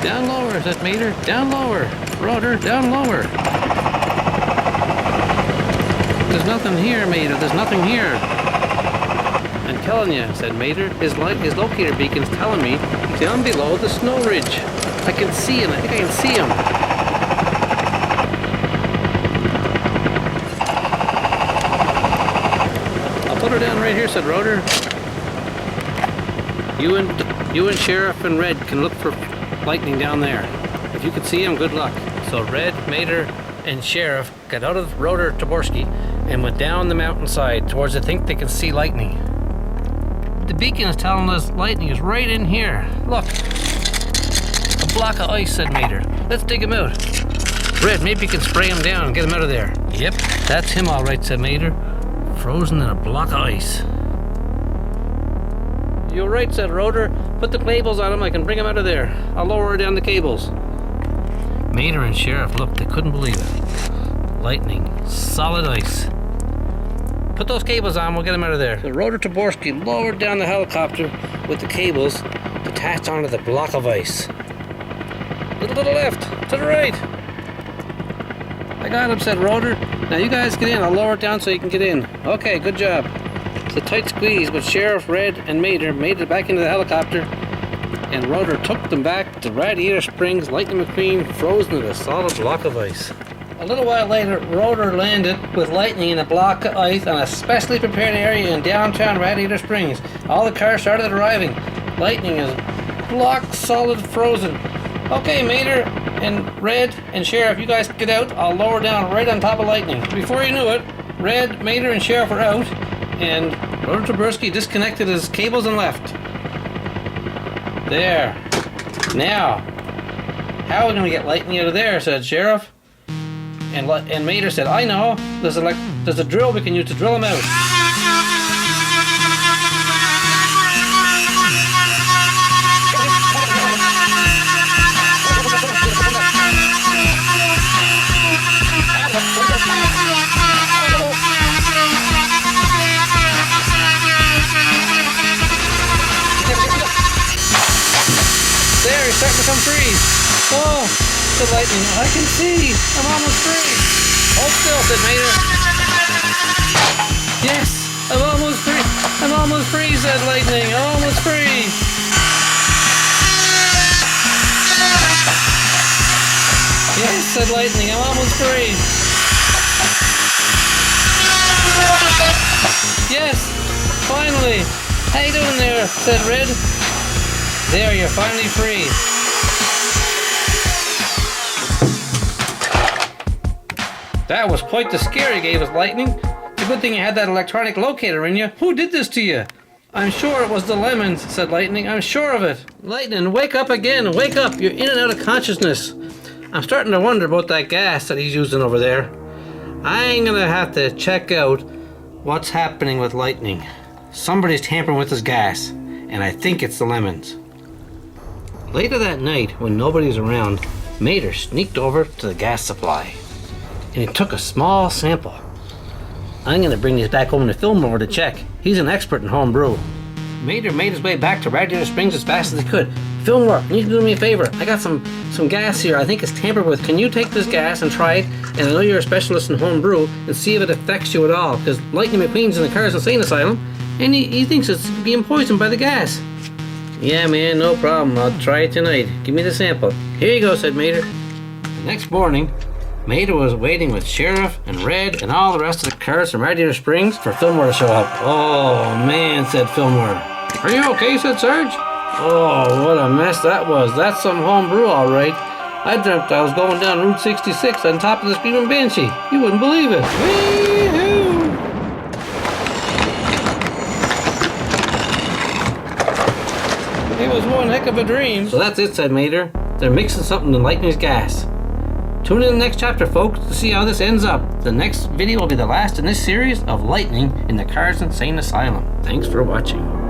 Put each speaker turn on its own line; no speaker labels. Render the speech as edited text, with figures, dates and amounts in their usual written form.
Down lower, said Mater. Down lower. Rotor, down lower. There's nothing here, Mater. There's nothing here. I'm telling you, said Mater. His locator beacon's telling me he's down below the snow ridge. I can see him. I think I can see him. I'll put her down right here, said Rotor. You and Sheriff and Red can look for lightning down there. If you could see him, good luck. So Red, Mater, and Sheriff got out of Rotor Turbosky and went down the mountainside towards they think they can see lightning. The beacon is telling us lightning is right in here. Look. A block of ice, said Mater. Let's dig him out. Red, maybe you can spray him down and get him out of there. Yep, that's him all right, said Mater. Frozen in a block of ice. You're right, said Rotor. Put the cables on him, I can bring him out of there. I'll lower down the cables. Mater and Sheriff looked, they couldn't believe it. Lightning, solid ice. Put those cables on, we'll get him out of there. The Rotor Turbosky lowered down the helicopter with the cables attached onto the block of ice. Little to the left, to the right. I got him, said Rotor. Now you guys get in, I'll lower it down so you can get in. Okay, good job. It's a tight squeeze, but Sheriff, Red, and Mater made it back into the helicopter, and Rotor took them back to Radiator Springs, Lightning McQueen, frozen in a solid block of ice. A little while later, Rotor landed with lightning in a block of ice on a specially prepared area in downtown Radiator Springs. All the cars started arriving. Lightning is block solid frozen. Okay, Mater and Red and Sheriff, you guys get out. I'll lower down right on top of lightning. Before you knew it, Red, Mater, and Sheriff were out, and Rotor Turbosky disconnected his cables and left. There. Now, how are we going to get lightning out of there, said Sheriff. And Mater said, I know. There's a drill we can use to drill them out. There, he's starting to come free. Oh, the lightning. I can see. I'm almost free. Hold still, said Mater. Yes, I'm almost free. I'm almost free, said lightning. I'm almost free. Yes, said lightning. I'm almost free. Yes, finally. How you doing there, said Red. There, you're finally free. That was quite the scare you gave us, Lightning. It's a good thing you had that electronic locator in you. Who did this to you? I'm sure it was the lemons, said Lightning. I'm sure of it. Lightning, wake up again. Wake up. You're in and out of consciousness. I'm starting to wonder about that gas that he's using over there. I'm gonna have to check out what's happening with Lightning. Somebody's tampering with his gas, and I think it's the lemons. Later that night, when nobody was around, Mater sneaked over to the gas supply, and he took a small sample. I'm gonna bring these back home to Fillmore to check. He's an expert in home brew. Mater made his way back to Radiator Springs as fast as he could. Fillmore, you need to do me a favor. I got some gas here I think it's tampered with. Can you take this gas and try it? And I know you're a specialist in home brew, and see if it affects you at all. Because Lightning McQueen's in the Cars Insane Asylum, and he thinks it's being poisoned by the gas. Yeah, man, no problem. I'll try it tonight. Give me the sample. Here you go, said Mater. The next morning, Mater was waiting with Sheriff and Red and all the rest of the cars from Radiator Springs for Fillmore to show up. Oh, man, said Fillmore. Are you okay, said Sarge. Oh, what a mess that was. That's some home brew, all right. I dreamt I was going down Route 66 on top of the Screamin Banshee. You wouldn't believe it. Wee-hoo! It was one heck of a dream. So that's it, said Mater. They're mixing something in Lightning's gas. Tune in the next chapter, folks, to see how this ends up. The next video will be the last in this series of Lightning in the Cars Insane Asylum. Thanks for watching.